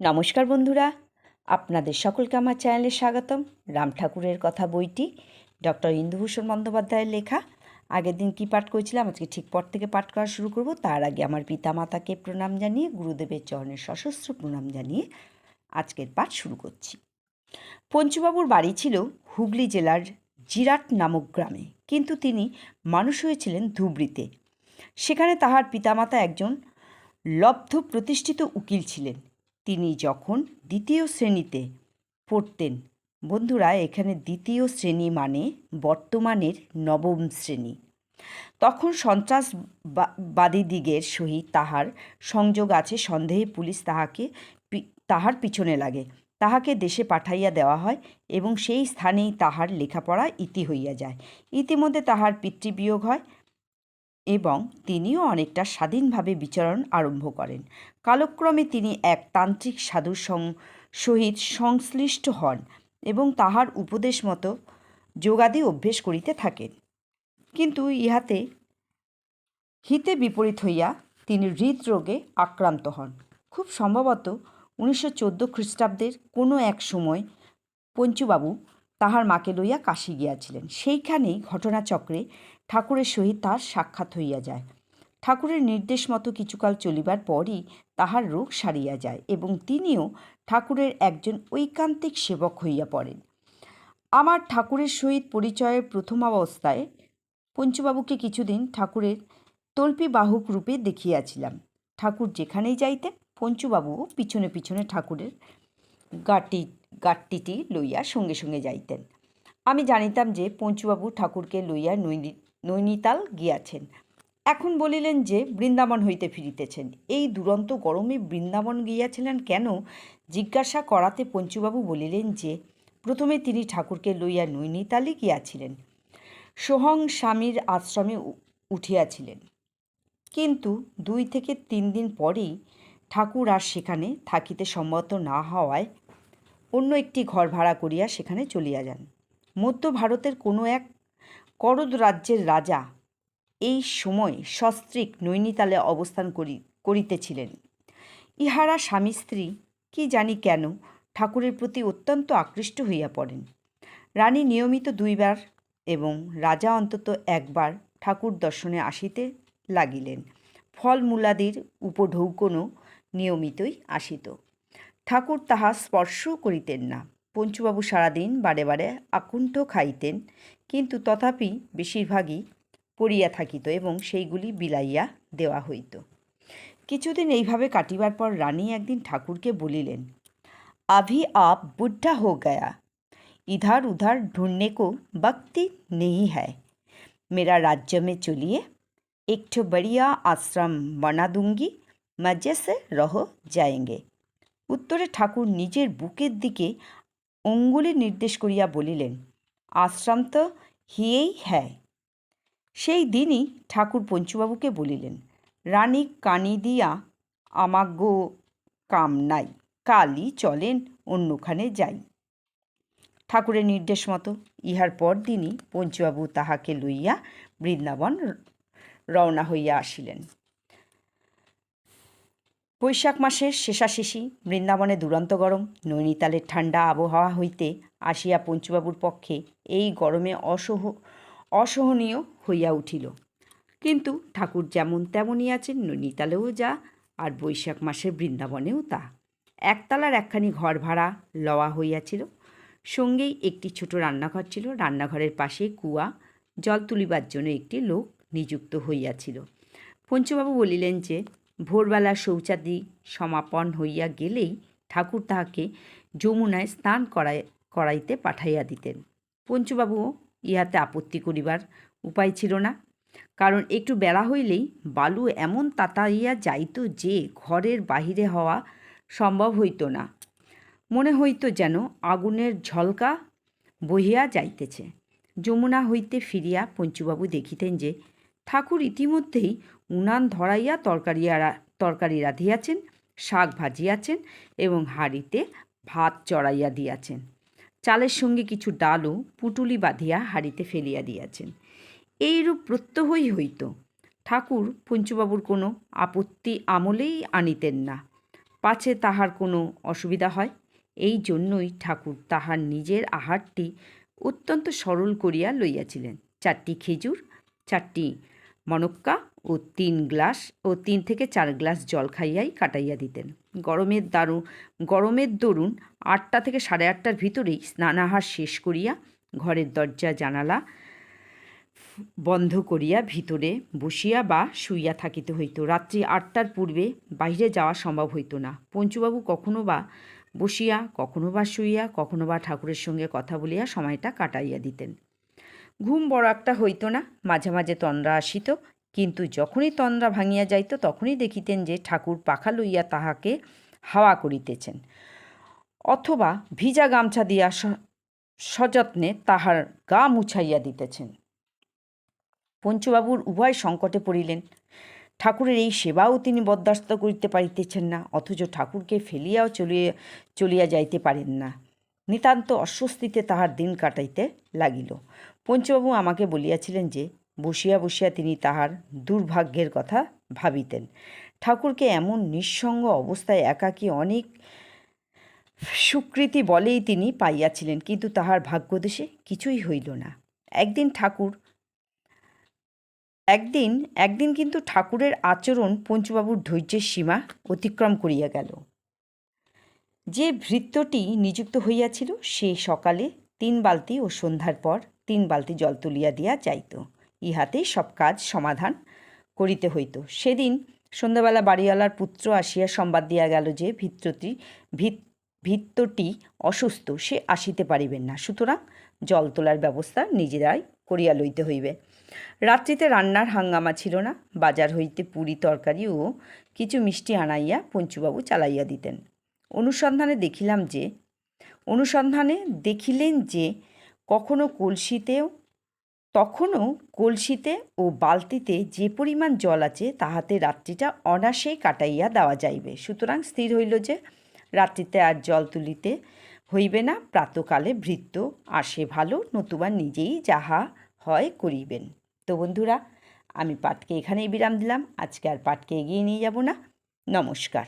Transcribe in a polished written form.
নমস্কার বন্ধুরা, আপনাদের সকলকে আমার চ্যানেলে স্বাগতম। রাম ঠাকুরের কথা বইটি ডক্টর ইন্দুভূষণ বন্দ্যোপাধ্যায়ের লেখা। আগের দিন কি পাঠ করেছিলাম, আজকে ঠিক পর থেকে পাঠ করা শুরু করব। তার আগে আমার পিতামাতাকে প্রণাম জানিয়ে, গুরুদেবের চরণে সশস্ত্র প্রণাম জানিয়ে আজকের পাঠ শুরু করছি। পঞ্চুবাবুর বাড়ি ছিল হুগলি জেলার জিরাট নামক গ্রামে, কিন্তু তিনি মানুষ হয়েছিলেন ধুবড়িতে। সেখানে তাহার পিতামাতা একজন লব্ধ প্রতিষ্ঠিত উকিল ছিলেন। তিনি যখন দ্বিতীয় শ্রেণীতে পড়তেন, বন্ধুরা এখানে দ্বিতীয় শ্রেণী মানে বর্তমানের নবম শ্রেণী, তখন সন্ত্রাসবাদীদিগের সহিত তাহার সংযোগ আছে সন্দেহে পুলিশ তাহার পিছনে লাগে। তাহাকে দেশে পাঠাইয়া দেওয়া হয় এবং সেই স্থানেই তাহার লেখাপড়া ইতি হইয়া যায়। ইতিমধ্যে তাহার পিতৃবিয়োগ হয় এবং তিনিও অনেকটা স্বাধীনভাবে বিচরণ আরম্ভ করেন। কালক্রমে তিনি এক তান্ত্রিক সাধুর সহিত সংশ্লিষ্ট হন এবং তাহার উপদেশ মতো যোগাদি অভ্যেস করিতে থাকেন। কিন্তু ইহাতে হিতে বিপরীত হইয়া তিনি হৃদরোগে আক্রান্ত হন। খুব সম্ভবত 1914 খ্রিস্টাব্দের কোনো এক সময় পঞ্চুবাবু তাহার মাকে লইয়া কাশী গিয়াছিলেন। সেইখানেই ঘটনাচক্রে ঠাকুরের সহিত তাহার সাক্ষাৎ হইয়া যায়। ঠাকুরের নির্দেশ মতো কিছুকাল চলিবার পরই তাহার রোগ সারিয়া যায় এবং তিনিও ঠাকুরের একজন ঐকান্তিক সেবক হইয়া পড়েন। আমার ঠাকুরের সহিত পরিচয়ের প্রথমাবস্থায় পঞ্চুবাবুকে কিছুদিন ঠাকুরের তল্পিবাহক রূপে দেখিয়াছিলাম। ঠাকুর যেখানেই যাইতেন, পঞ্চুবাবুও পিছনে পিছনে ঠাকুরের গাট্টিটি লইয়া সঙ্গে সঙ্গে যাইতেন। আমি জানিতাম যে পঞ্চুবাবু ঠাকুরকে লইয়া নৈনিতাল গিয়াছেন। এখন বলিলেন যে বৃন্দাবন হইতে ফিরিতেছেন। এই দুরন্ত গরমে বৃন্দাবন গিয়াছিলেন কেন জিজ্ঞাসা করাতে পঞ্চুবাবু বলিলেন যে প্রথমে তিনি ঠাকুরকে লইয়া নৈনিতালে গিয়াছিলেন, সোহং স্বামীর আশ্রমে উঠিয়াছিলেন, কিন্তু 2 থেকে 3 দিন পরেই ঠাকুর আর সেখানে থাকিতে সম্মত না হওয়ায় অন্য একটি ঘর ভাড়া করিয়া সেখানে চলিয়া যান। মধ্য ভারতের কোনো এক করদ রাজ্যের রাজা এই সময় সস্ত্রীক নৈনিতালে অবস্থান করিতেছিলেন। ইহারা স্বামী স্ত্রী কি জানি কেন ঠাকুরের প্রতি অত্যন্ত আকৃষ্ট হইয়া পড়েন। রানী নিয়মিত 2 বার এবং রাজা অন্তত 1 বার ঠাকুর দর্শনে আসিতে লাগিলেন। ফলমূলাদির উপঢৌকনও নিয়মিতই আসিত। ঠাকুর তাহা স্পর্শও করিতেন না। পঞ্চুবাবু সারাদিন বারে বারে আকুণ্ঠ খাইতেন, কিন্তু তথাপি বেশিরভাগই পড়িয়া থাকিত এবং সেইগুলি বিলাইয়া দেওয়া হইত। কিছুদিন এইভাবে কাটিবার পর রানী একদিন ঠাকুরকে বলিলেন, আভি আপ বুদ্ধা হো গয়া, इधर उधर ढूंढने को वक्त नहीं है। मेरा राज्य में चलिए, एक ठो बढ़िया आश्रम बना दूंगी, मजे से रहो जाएंगे। উত্তরে ঠাকুর নিজের বুকের দিকে অঙ্গুলি নির্দেশ করিয়া বলিলেন, আশ্রম তো হিয়েই হ্যায়। সেই দিনই ঠাকুর পঞ্চুবাবুকে বলিলেন, রানী কানি দিয়া আমাগো কাম নাই, কালই চলেন অন্যখানে যাই। ঠাকুরের নির্দেশ মতো ইহার পর দিনই পঞ্চুবাবু তাহাকে লইয়া বৃন্দাবন রওনা হইয়া আসিলেন। বৈশাখ মাসের শেষাশেষি বৃন্দাবনে দুরন্ত গরম। নৈনিতালের ঠান্ডা আবহাওয়া হইতে আসিয়া পঞ্চুবাবুর পক্ষে এই গরমে অসহনীয় হইয়া উঠিল। কিন্তু ঠাকুর যেমন তেমনই আছেন, নৈনিতালেও যা আর বৈশাখ মাসের বৃন্দাবনেও তা। একতলার একখানি ঘর ভাড়া লওয়া হইয়াছিল। সঙ্গেই একটি ছোট রান্নাঘর ছিল। রান্নাঘরের পাশে কুয়া, জল তুলিবার জন্য একটি লোক নিযুক্ত হইয়াছিল। পঞ্চুবাবু বলিলেন যে ভোরবেলা শৌচাদি সমাপন হইয়া গেলেই ঠাকুর তাহাকে যমুনায় স্নান করাইতে পাঠাইয়া দিতেন। পঞ্চুবাবুও ইহাতে আপত্তি করিবার উপায় ছিল না, কারণ একটু বেলা হইলেই বালু এমন তাতাইয়া যাইত যে ঘরের বাহিরে হওয়া সম্ভব হইত না। মনে হইত যেন আগুনের ঝলকা বহিয়া যাইতেছে। যমুনা হইতে ফিরিয়া পঞ্চুবাবু দেখিতেন যে ঠাকুর ইতিমধ্যেই উনান ধরাইয়া তরকারি রাঁধিয়াছেন, শাক ভাজিয়াছেন এবং হাঁড়িতে ভাত চড়াইয়া দিয়াছেন। চালের সঙ্গে কিছু ডালও পুটুলি বাঁধিয়া হাঁড়িতে ফেলিয়া দিয়াছেন। এইরূপ প্রত্যহই হইত। ঠাকুর পঞ্চুবাবুর কোনো আপত্তি আমলেই আনিতেন না। পাছে তাহার কোনো অসুবিধা হয়। এই জন্যই ঠাকুর তাহার নিজের আহারটি অত্যন্ত সরল করিয়া লইয়াছিলেন। 4টি খেজুর, 4টি মনক্কা ও 3 থেকে 4 গ্লাস জল খাইয়াই কাটাইয়া দিতেন। গরমের দরুন 8টা থেকে 8:30টার ভিতরেই স্নানাহার শেষ করিয়া ঘরের দরজা জানালা বন্ধ করিয়া ভিতরে বসিয়া বা শুইয়া থাকিতে হইত। রাত্রি 8টার পূর্বে বাহিরে যাওয়া সম্ভব হইত না। পঞ্চুবাবু কখনো বা বসিয়া, কখনো বা শুইয়া, কখনো বা ঠাকুরের সঙ্গে কথা বলিয়া সময়টা কাটাইয়া দিতেন। ঘুম বড় একটা হইত না, মাঝে মাঝে তন্দ্রা আসিত, কিন্তু যখনই তন্দ্রা ভাঙিয়া যাইত তখনই দেখিতেন যে ঠাকুর পাখা লইয়া তাহাকে হাওয়া করিতেছেন, অথবা ভিজা গামছা দিয়া সযত্নে তাহার গা মুছাইয়া দিতেছেন। পঞ্চুবাবুর উভয় সংকটে পড়িলেন। ঠাকুরের এই সেবাও তিনি বরদাস্ত করিতে পারিতেছেন না, অথচ ঠাকুরকে ফেলিয়াও চলিয়া যাইতে পারেন না। নিতান্ত অস্বস্তিতে তাহার দিন কাটাইতে লাগিল। পঞ্চুবাবু আমাকে বলিয়াছিলেন যে বসিয়া বসিয়া তিনি তাহার দুর্ভাগ্যের কথা ভাবিতেন। ঠাকুরকে এমন নিঃসঙ্গ অবস্থায় একাকী অনেক স্বীকৃতি বলেই তিনি পাইয়াছিলেন, কিন্তু তাহার ভাগ্যদেশে কিছুই হইল না। একদিন কিন্তু ঠাকুরের আচরণ পঞ্চুবাবুর ধৈর্যের সীমা অতিক্রম করিয়া গেল। যে ভৃত্যটি নিযুক্ত হইয়াছিল সে সকালে 3 বালতি ও সন্ধ্যার পর 3 বালতি জল তুলিয়া দিয়া যাইত। ইহাতেই সব কাজ সমাধান করিতে হইত। সেদিন সন্ধ্যাবেলা বাড়িওয়ালার পুত্র আসিয়া সংবাদ দিয়া গেল যে ভৃত্যটি অসুস্থ, সে আসিতে পারিবেন না, সুতরাং জল তোলার ব্যবস্থা নিজেরাই করিয়া লইতে হইবে। রাত্রিতে রান্নার হাঙ্গামা ছিল না। বাজার হইতে পুরি তরকারি ও কিছু মিষ্টি আনাইয়া পঞ্চুবাবু চালাইয়া দিতেন। অনুসন্ধানে দেখিলেন যে তখনও কলসিতে ও বালতিতে যে পরিমাণ জল আছে তাহাতে রাত্রিটা অনায়াসেই কাটাইয়া দেওয়া যাইবে। সুতরাং স্থির হইল যে রাত্রিতে আর জল তুলিতে হইবে না। প্রাতকালে ভৃত্য আসে ভালো, নতুবা নিজেই যাহা হয় করিবেন। তো বন্ধুরা, আমি পাঠকে এখানেই বিরাম দিলাম। আজকে আর পাঠকে এগিয়ে নিয়ে যাব না। নমস্কার।